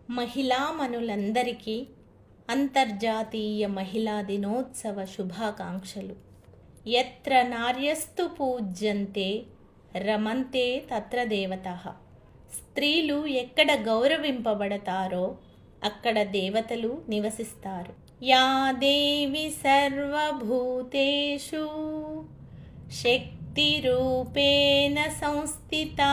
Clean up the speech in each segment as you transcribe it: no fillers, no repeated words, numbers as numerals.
మహిళామణులందరికీ అంతర్జాతీయ మహిళా దినోత్సవ శుభాకాంక్షలు. యత్ర నార్యస్తు పూజ్యంతే రమంతే తత్ర దేవతః. స్త్రీలు ఎక్కడ గౌరవింపబడతారో అక్కడ దేవతలు నివసిస్తారు. యా దేవి సర్వభూతేషు శక్తిరూపేణ సంస్థితా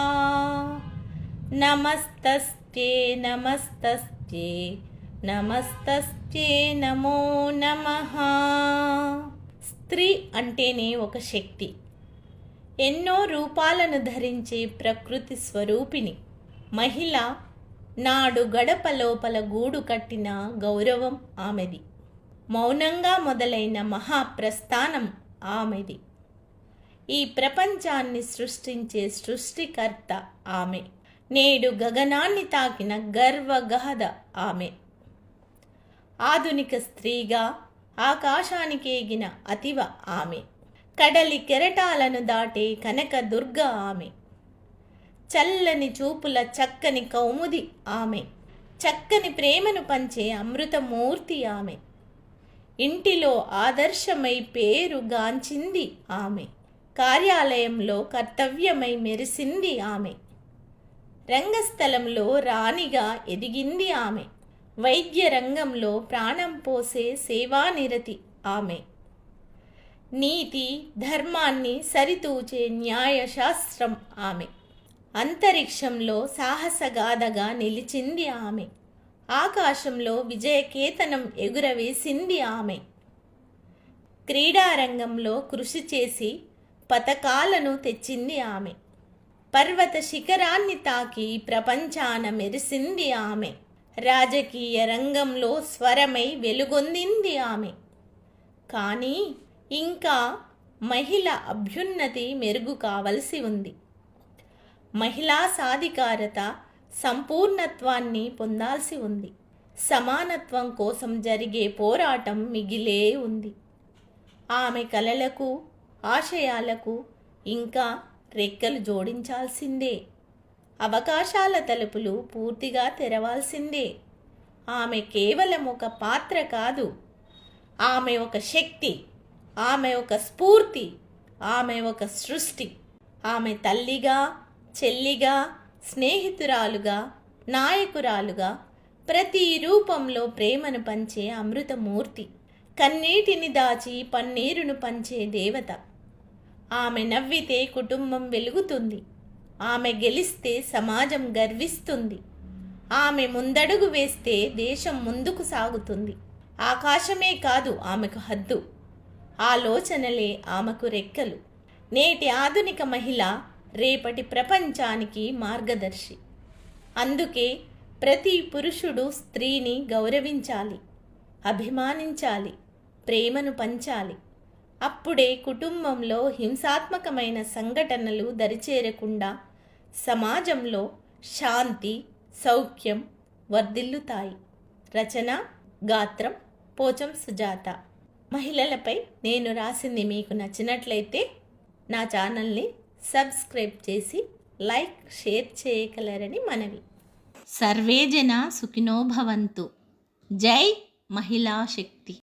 నమస్తస్యే నమస్తస్యే నమస్తస్యే నమో నమః. స్త్రీ అంటేనే ఒక శక్తి, ఎన్నో రూపాలను ధరించే ప్రకృతి స్వరూపిణి. మహిళ నాడు గడప లోపల గూడు కట్టిన గౌరవం ఆమెది. మౌనంగా మొదలైన మహాప్రస్థానం ఆమెది. ఈ ప్రపంచాన్ని సృష్టించే సృష్టికర్త ఆమె. నేడు గగనాన్ని తాకిన గర్వగాథ ఆమె. ఆధునిక స్త్రీగా ఆకాశానికి ఎగిన అతివ ఆమె. కడలి కెరటాలను దాటే కనక దుర్గ ఆమె. చల్లని చూపుల చక్కని కౌముది ఆమె. చక్కని ప్రేమను పంచే అమృతమూర్తి ఆమె. ఇంటిలో ఆదర్శమై పేరు గాంచింది ఆమె. కార్యాలయంలో కర్తవ్యమై మెరిసింది ఆమె. రంగస్థలంలో రాణిగా ఎదిగింది ఆమె. వైద్య రంగంలో ప్రాణం పోసే సేవానిరతి ఆమె. నీతి ధర్మాన్ని సరితూచే న్యాయశాస్త్రం ఆమె. అంతరిక్షంలో సాహసగాథగా నిలిచింది ఆమె. ఆకాశంలో విజయకేతనం ఎగురవేసింది ఆమె. క్రీడారంగంలో కృషి చేసి పతకాలను తెచ్చింది ఆమె. పర్వత శిఖరాన్ని తాకి ప్రపంచాన మెరిసింది ఆమె. రాజకీయ రంగంలో స్వరమై వెలుగొందింది ఆమె. కానీ ఇంకా మహిళ అభ్యున్నతి మెరుగు కావలసి ఉంది. మహిళా సాధికారత సంపూర్ణత్వాన్ని పొందాల్సి ఉంది. సమానత్వం కోసం జరిగే పోరాటం మిగిలే ఉంది. ఆమె కలలకు ఆశయాలకు ఇంకా రెక్కలు జోడించాల్సిందే. అవకాశాల తలుపులు పూర్తిగా తెరవాల్సిందే. ఆమె కేవలం ఒక పాత్ర కాదు, ఆమె ఒక శక్తి, ఆమె ఒక స్ఫూర్తి, ఆమె ఒక సృష్టి. ఆమె తల్లిగా, చెల్లిగా, స్నేహితురాలుగా, నాయకురాలుగా, ప్రతి రూపంలో ప్రేమను పంచే అమృతమూర్తి. కన్నీటిని దాచి పన్నీరును పంచే దేవత. ఆమె నవ్వితే కుటుంబం వెలుగుతుంది. ఆమె గెలిస్తే సమాజం గర్విస్తుంది. ఆమె ముందడుగు వేస్తే దేశం ముందుకు సాగుతుంది. ఆకాశమే కాదు ఆమెకు హద్దు, ఆలోచనలే ఆమెకు రెక్కలు. నేటి ఆధునిక మహిళ రేపటి ప్రపంచానికి మార్గదర్శి. అందుకే ప్రతి పురుషుడు స్త్రీని గౌరవించాలి, అభిమానించాలి, ప్రేమను పంచాలి. అప్పుడే కుటుంబంలో హింసాత్మకమైన సంఘటనలు దరిచేరకుండా సమాజంలో శాంతి, సౌఖ్యం వర్ధిల్లుతాయి. రచన గాత్రం పోచం సుజాత. మహిళలపై నేను రాసింది మీకు నచ్చినట్లయితే నా ఛానల్ని సబ్స్క్రైబ్ చేసి లైక్ షేర్ చేయగలరని మనవి. సర్వే జన సుఖినో భవంతు. జై మహిళా శక్తి.